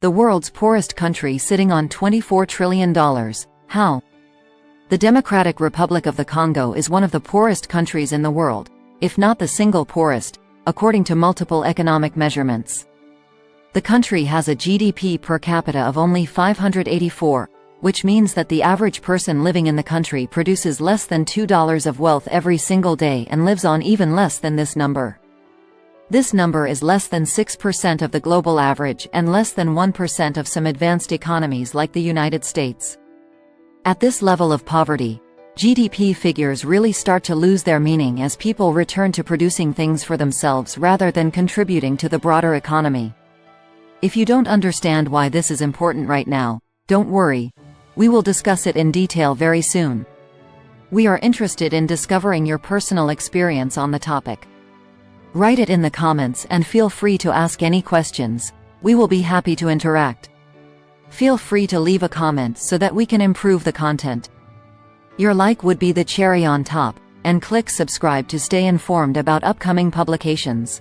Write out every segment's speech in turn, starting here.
the world's poorest country sitting on $24 trillion. How? The Democratic Republic of the Congo is one of the poorest countries in the world, if not the single poorest, according to multiple economic measurements. The country has a GDP per capita of only 584, which means that the average person living in the country produces less than $2 of wealth every single day and lives on even less than this number. This number is less than 6% of the global average and less than 1% of some advanced economies like the United States. At this level of poverty, GDP figures really start to lose their meaning as people return to producing things for themselves rather than contributing to the broader economy. If you don't understand why this is important right now, don't worry. We will discuss it in detail very soon. We are interested in discovering your personal experience on the topic. Write it in the comments and feel free to ask any questions. We will be happy to interact. Feel free to leave a comment so that we can improve the content. Your like would be the cherry on top, and click subscribe to stay informed about upcoming publications.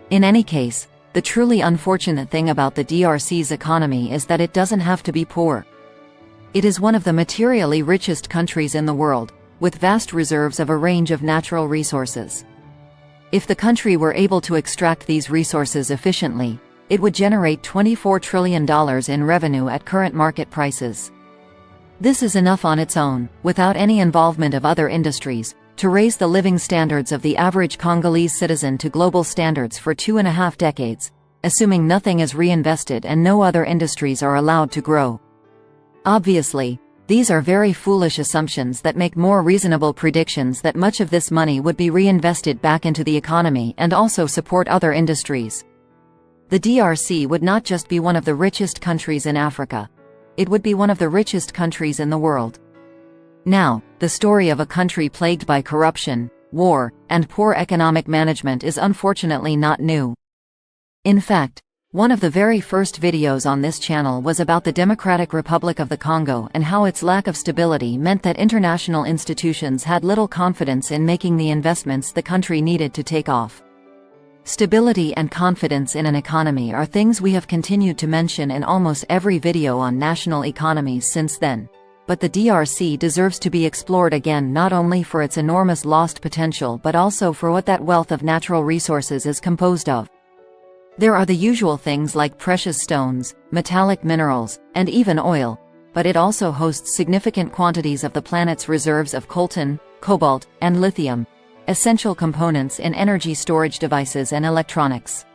In any case, the truly unfortunate thing about the DRC's economy is that it doesn't have to be poor. It is one of the materially richest countries in the world, with vast reserves of a range of natural resources. If the country were able to extract these resources efficiently, it would generate $24 trillion in revenue at current market prices. This is enough on its own, without any involvement of other industries, to raise the living standards of the average Congolese citizen to global standards for 2.5 decades, assuming nothing is reinvested and no other industries are allowed to grow. Obviously, these are very foolish assumptions that make more reasonable predictions that much of this money would be reinvested back into the economy and also support other industries. The DRC would not just be one of the richest countries in Africa. It would be one of the richest countries in the world. Now, the story of a country plagued by corruption, war, and poor economic management is unfortunately not new. In fact, one of the very first videos on this channel was about the Democratic Republic of the Congo and how its lack of stability meant that international institutions had little confidence in making the investments the country needed to take off. Stability and confidence in an economy are things we have continued to mention in almost every video on national economies since then. But the DRC deserves to be explored again, not only for its enormous lost potential but also for what that wealth of natural resources is composed of. There are the usual things like precious stones, metallic minerals, and even oil, but it also hosts significant quantities of the planet's reserves of coltan, cobalt, and lithium, essential components in energy storage devices and electronics.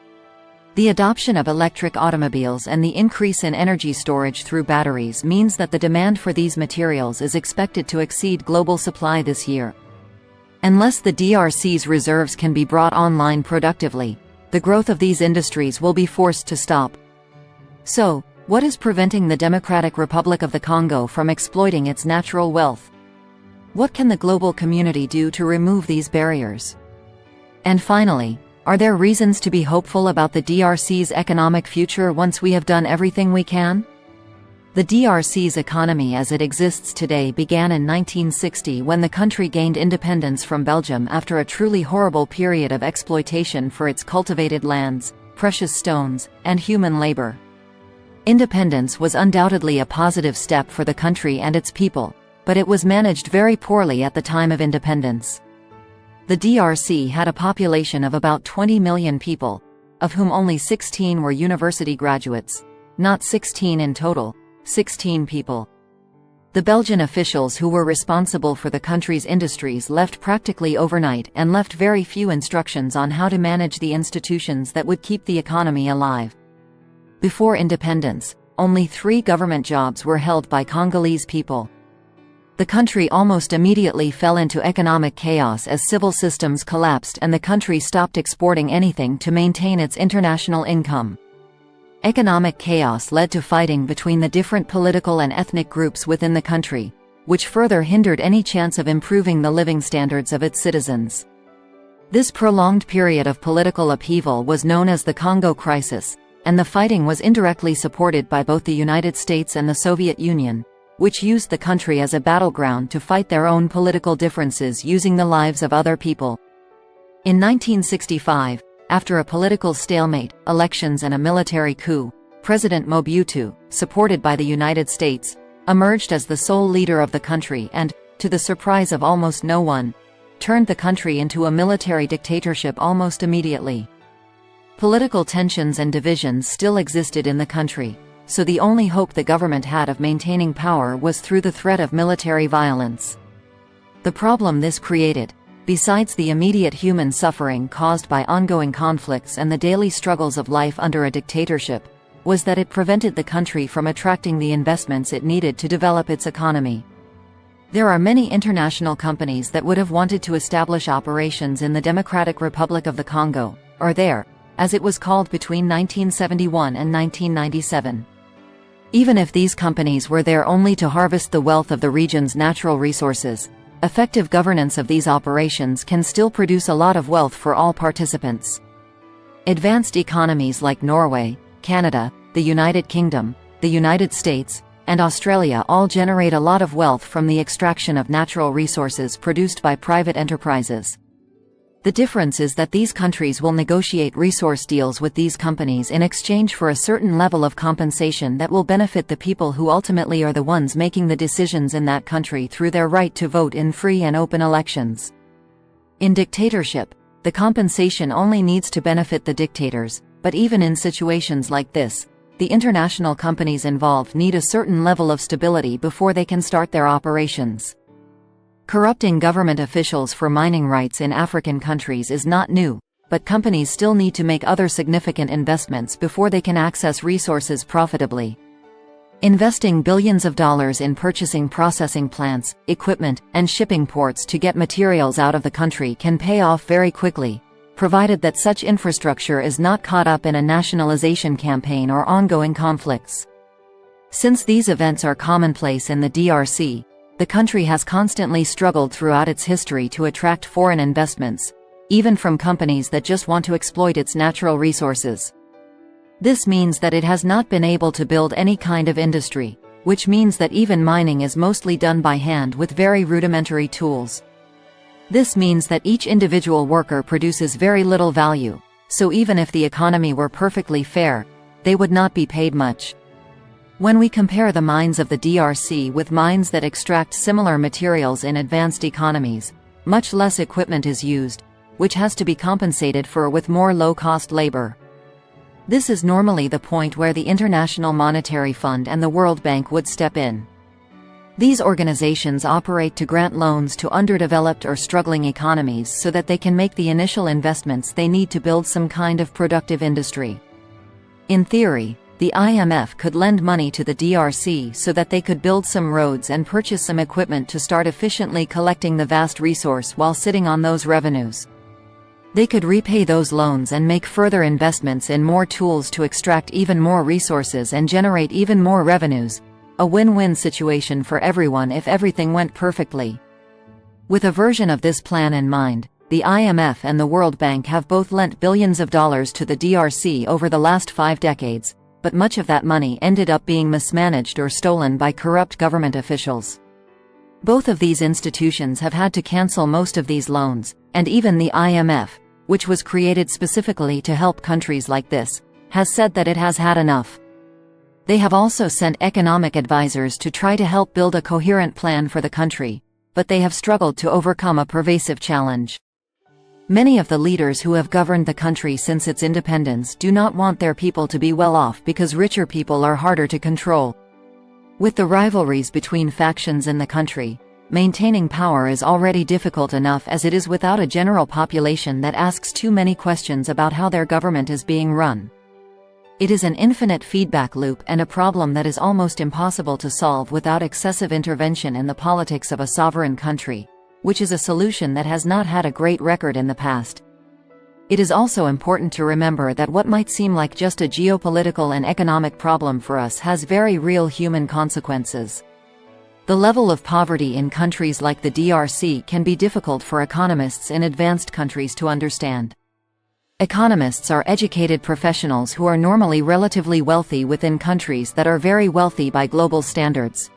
The adoption of electric automobiles and the increase in energy storage through batteries means that the demand for these materials is expected to exceed global supply this year. Unless the DRC's reserves can be brought online productively, the growth of these industries will be forced to stop. So, what is preventing the Democratic Republic of the Congo from exploiting its natural wealth? What can the global community do to remove these barriers? And finally, are there reasons to be hopeful about the DRC's economic future once we have done everything we can? The DRC's economy as it exists today began in 1960 when the country gained independence from Belgium after a truly horrible period of exploitation for its cultivated lands, precious stones, and human labor. Independence was undoubtedly a positive step for the country and its people, but it was managed very poorly at the time of independence. The DRC had a population of about 20 million people, of whom only 16 were university graduates. Not 16 in total, 16 people. The Belgian officials who were responsible for the country's industries left practically overnight and left very few instructions on how to manage the institutions that would keep the economy alive. Before independence, only 3 government jobs were held by Congolese people. The country almost immediately fell into economic chaos as civil systems collapsed and the country stopped exporting anything to maintain its international income. Economic chaos led to fighting between the different political and ethnic groups within the country, which further hindered any chance of improving the living standards of its citizens. This prolonged period of political upheaval was known as the Congo Crisis, and the fighting was indirectly supported by both the United States and the Soviet Union, which used the country as a battleground to fight their own political differences using the lives of other people. In 1965, after a political stalemate, elections and a military coup, President Mobutu, supported by the United States, emerged as the sole leader of the country and, to the surprise of almost no one, turned the country into a military dictatorship almost immediately. Political tensions and divisions still existed in the country, so the only hope the government had of maintaining power was through the threat of military violence. The problem this created, besides the immediate human suffering caused by ongoing conflicts and the daily struggles of life under a dictatorship, was that it prevented the country from attracting the investments it needed to develop its economy. There are many international companies that would have wanted to establish operations in the Democratic Republic of the Congo, or there, as it was called between 1971 and 1997. Even if these companies were there only to harvest the wealth of the region's natural resources, effective governance of these operations can still produce a lot of wealth for all participants. Advanced economies like Norway, Canada, the United Kingdom, the United States, and Australia all generate a lot of wealth from the extraction of natural resources produced by private enterprises. The difference is that these countries will negotiate resource deals with these companies in exchange for a certain level of compensation that will benefit the people who ultimately are the ones making the decisions in that country through their right to vote in free and open elections. In dictatorship, the compensation only needs to benefit the dictators, but even in situations like this, the international companies involved need a certain level of stability before they can start their operations. Corrupting government officials for mining rights in African countries is not new, but companies still need to make other significant investments before they can access resources profitably. Investing billions of dollars in purchasing processing plants, equipment, and shipping ports to get materials out of the country can pay off very quickly, provided that such infrastructure is not caught up in a nationalization campaign or ongoing conflicts. Since these events are commonplace in the DRC, the country has constantly struggled throughout its history to attract foreign investments, even from companies that just want to exploit its natural resources. This means that it has not been able to build any kind of industry, which means that even mining is mostly done by hand with very rudimentary tools. This means that each individual worker produces very little value, so even if the economy were perfectly fair, they would not be paid much. When we compare the mines of the DRC with mines that extract similar materials in advanced economies, much less equipment is used, which has to be compensated for with more low-cost labor. This is normally the point where the International Monetary Fund and the World Bank would step in. These organizations operate to grant loans to underdeveloped or struggling economies so that they can make the initial investments they need to build some kind of productive industry. In theory, the IMF could lend money to the DRC so that they could build some roads and purchase some equipment to start efficiently collecting the vast resource while sitting on those revenues. They could repay those loans and make further investments in more tools to extract even more resources and generate even more revenues, a win-win situation for everyone if everything went perfectly. With a version of this plan in mind, the IMF and the World Bank have both lent billions of dollars to the DRC over the last 5 decades, but much of that money ended up being mismanaged or stolen by corrupt government officials. Both of these institutions have had to cancel most of these loans, and even the IMF, which was created specifically to help countries like this, has said that it has had enough. They have also sent economic advisors to try to help build a coherent plan for the country, but they have struggled to overcome a pervasive challenge. Many of the leaders who have governed the country since its independence do not want their people to be well off because richer people are harder to control. With the rivalries between factions in the country, maintaining power is already difficult enough as it is without a general population that asks too many questions about how their government is being run. It is an infinite feedback loop and a problem that is almost impossible to solve without excessive intervention in the politics of a sovereign country, which is a solution that has not had a great record in the past. It is also important to remember that what might seem like just a geopolitical and economic problem for us has very real human consequences. The level of poverty in countries like the DRC can be difficult for economists in advanced countries to understand. Economists are educated professionals who are normally relatively wealthy within countries that are very wealthy by global standards.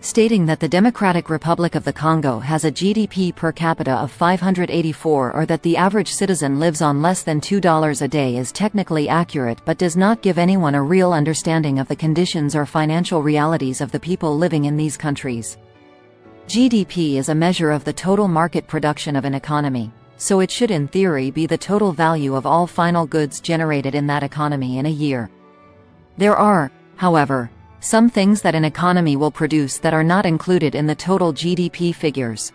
stating that the Democratic Republic of the Congo has a GDP per capita of 584 or that the average citizen lives on less than $2 a day is technically accurate but does not give anyone a real understanding of the conditions or financial realities of the people living in these countries. GDP is a measure of the total market production of an economy, so it should in theory be the total value of all final goods generated in that economy in a year. There are, however, some things that an economy will produce that are not included in the total GDP figures.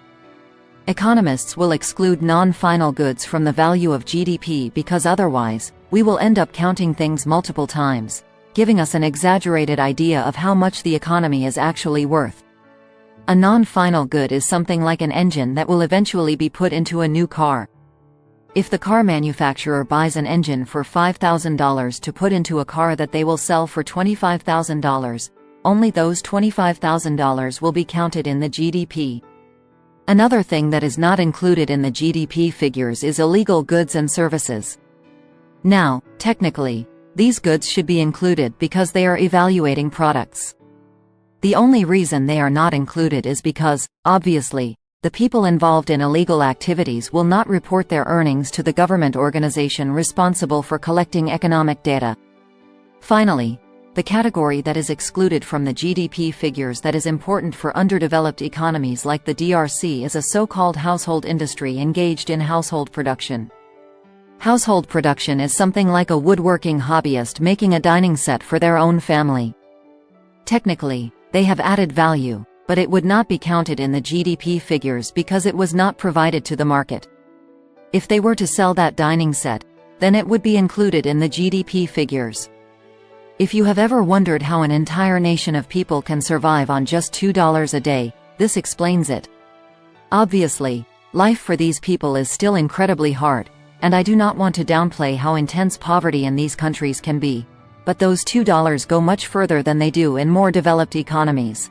Economists will exclude non-final goods from the value of GDP because otherwise, we will end up counting things multiple times, giving us an exaggerated idea of how much the economy is actually worth. A non-final good is something like an engine that will eventually be put into a new car. If the car manufacturer buys an engine for $5,000 to put into a car that they will sell for $25,000, only those $25,000 will be counted in the GDP. Another thing that is not included in the GDP figures is illegal goods and services. Now, technically, these goods should be included because they are evaluating products. The only reason they are not included is because, obviously, the people involved in illegal activities will not report their earnings to the government organization responsible for collecting economic data. Finally, the category that is excluded from the GDP figures that is important for underdeveloped economies like the DRC is a so-called household industry engaged in household production. Household production is something like a woodworking hobbyist making a dining set for their own family. Technically, they have added value, but it would not be counted in the GDP figures because it was not provided to the market. If they were to sell that dining set, then it would be included in the GDP figures. If you have ever wondered how an entire nation of people can survive on just $2 a day, this explains it. Obviously, life for these people is still incredibly hard, and I do not want to downplay how intense poverty in these countries can be, but those $2 go much further than they do in more developed economies.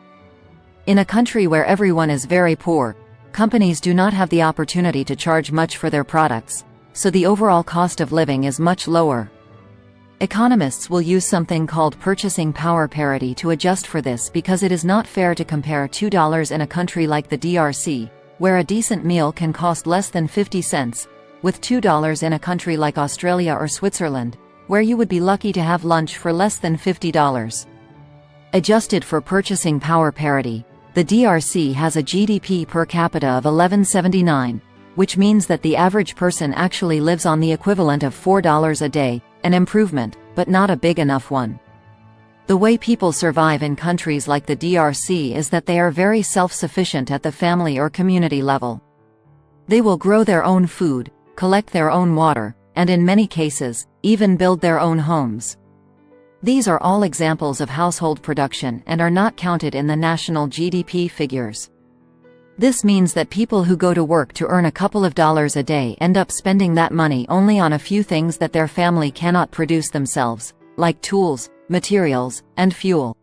In a country where everyone is very poor, companies do not have the opportunity to charge much for their products, so the overall cost of living is much lower. Economists will use something called purchasing power parity to adjust for this because it is not fair to compare $2 in a country like the DRC, where a decent meal can cost less than 50 cents, with $2 in a country like Australia or Switzerland, where you would be lucky to have lunch for less than $50. Adjusted for purchasing power parity, the DRC has a GDP per capita of $11.79, which means that the average person actually lives on the equivalent of $4 a day, an improvement, but not a big enough one. The way people survive in countries like the DRC is that they are very self-sufficient at the family or community level. They will grow their own food, collect their own water, and in many cases, even build their own homes. These are all examples of household production and are not counted in the national GDP figures. This means that people who go to work to earn a couple of dollars a day end up spending that money only on a few things that their family cannot produce themselves, like tools, materials, and fuel.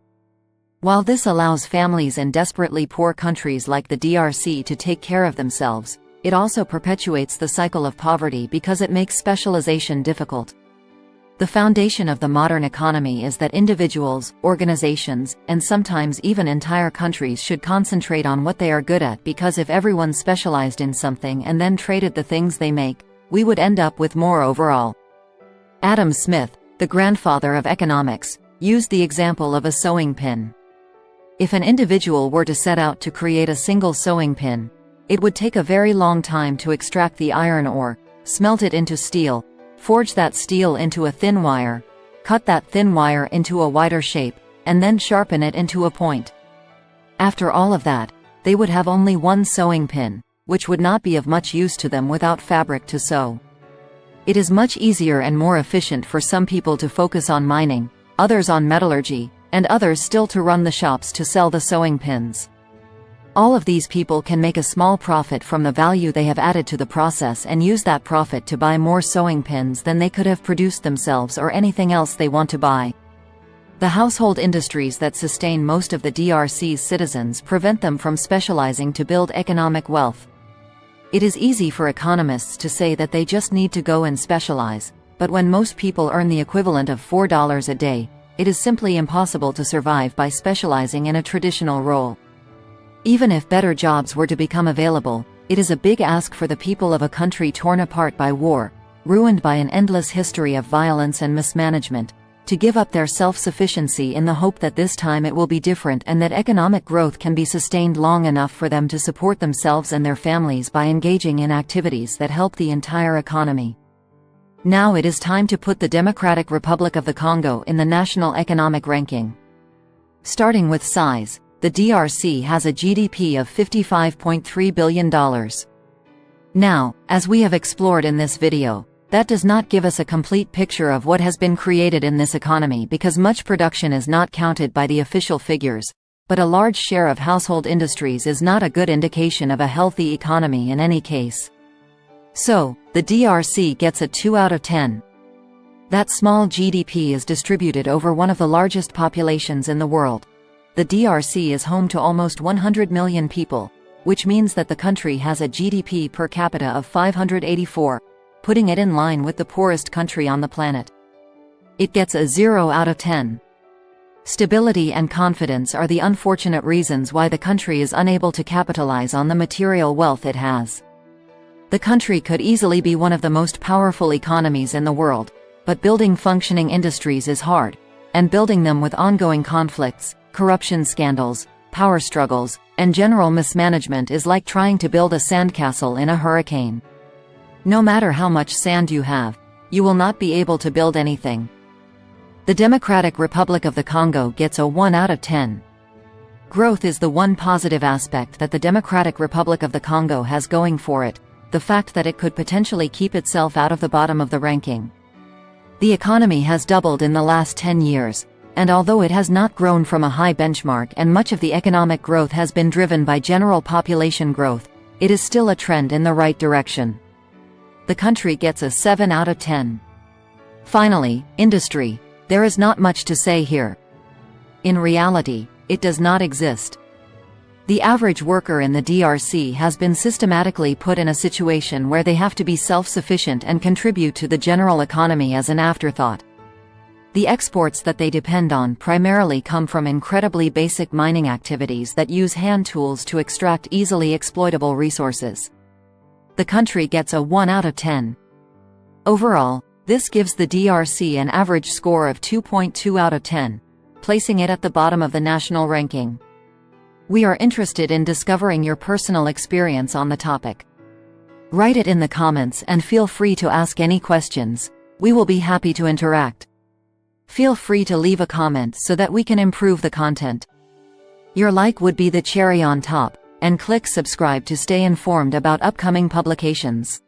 While this allows families in desperately poor countries like the DRC to take care of themselves, it also perpetuates the cycle of poverty because it makes specialization difficult. The foundation of the modern economy is that individuals, organizations, and sometimes even entire countries should concentrate on what they are good at, because if everyone specialized in something and then traded the things they make, we would end up with more overall. Adam Smith, the grandfather of economics, used the example of a sewing pin. If an individual were to set out to create a single sewing pin, it would take a very long time to extract the iron ore, smelt it into steel, forge that steel into a thin wire, cut that thin wire into a wider shape, and then sharpen it into a point. After all of that, they would have only one sewing pin, which would not be of much use to them without fabric to sew. It is much easier and more efficient for some people to focus on mining, others on metallurgy, and others still to run the shops to sell the sewing pins. All of these people can make a small profit from the value they have added to the process and use that profit to buy more sewing pins than they could have produced themselves or anything else they want to buy. The household industries that sustain most of the DRC's citizens prevent them from specializing to build economic wealth. It is easy for economists to say that they just need to go and specialize, but when most people earn the equivalent of $4 a day, it is simply impossible to survive by specializing in a traditional role. Even if better jobs were to become available, it is a big ask for the people of a country torn apart by war, ruined by an endless history of violence and mismanagement, to give up their self-sufficiency in the hope that this time it will be different and that economic growth can be sustained long enough for them to support themselves and their families by engaging in activities that help the entire economy. Now it is time to put the Democratic Republic of the Congo in the national economic ranking. Starting with size, the DRC has a GDP of $55.3 billion. Now, as we have explored in this video, that does not give us a complete picture of what has been created in this economy because much production is not counted by the official figures, but a large share of household industries is not a good indication of a healthy economy in any case. So, the DRC gets a 2 out of 10. That small GDP is distributed over one of the largest populations in the world. The DRC is home to almost 100 million people, which means that the country has a GDP per capita of 584, putting it in line with the poorest country on the planet. It gets a 0 out of 10. Stability and confidence are the unfortunate reasons why the country is unable to capitalize on the material wealth it has. The country could easily be one of the most powerful economies in the world, but building functioning industries is hard, and building them with ongoing conflicts, corruption scandals, power struggles, and general mismanagement is like trying to build a sandcastle in a hurricane. No matter how much sand you have, you will not be able to build anything. The Democratic Republic of the Congo gets a 1 out of 10. Growth is the one positive aspect that the Democratic Republic of the Congo has going for it, the fact that it could potentially keep itself out of the bottom of the ranking. The economy has doubled in the last 10 years, and although it has not grown from a high benchmark and much of the economic growth has been driven by general population growth, it is still a trend in the right direction. The country gets a 7 out of 10. Finally, industry. There is not much to say here. In reality, it does not exist. The average worker in the DRC has been systematically put in a situation where they have to be self-sufficient and contribute to the general economy as an afterthought. The exports that they depend on primarily come from incredibly basic mining activities that use hand tools to extract easily exploitable resources. The country gets a 1 out of 10. Overall, this gives the DRC an average score of 2.2 out of 10, placing it at the bottom of the national ranking. We are interested in discovering your personal experience on the topic. Write it in the comments and feel free to ask any questions. We will be happy to interact. Feel free to leave a comment so that we can improve the content. Your like would be the cherry on top, and click subscribe to stay informed about upcoming publications.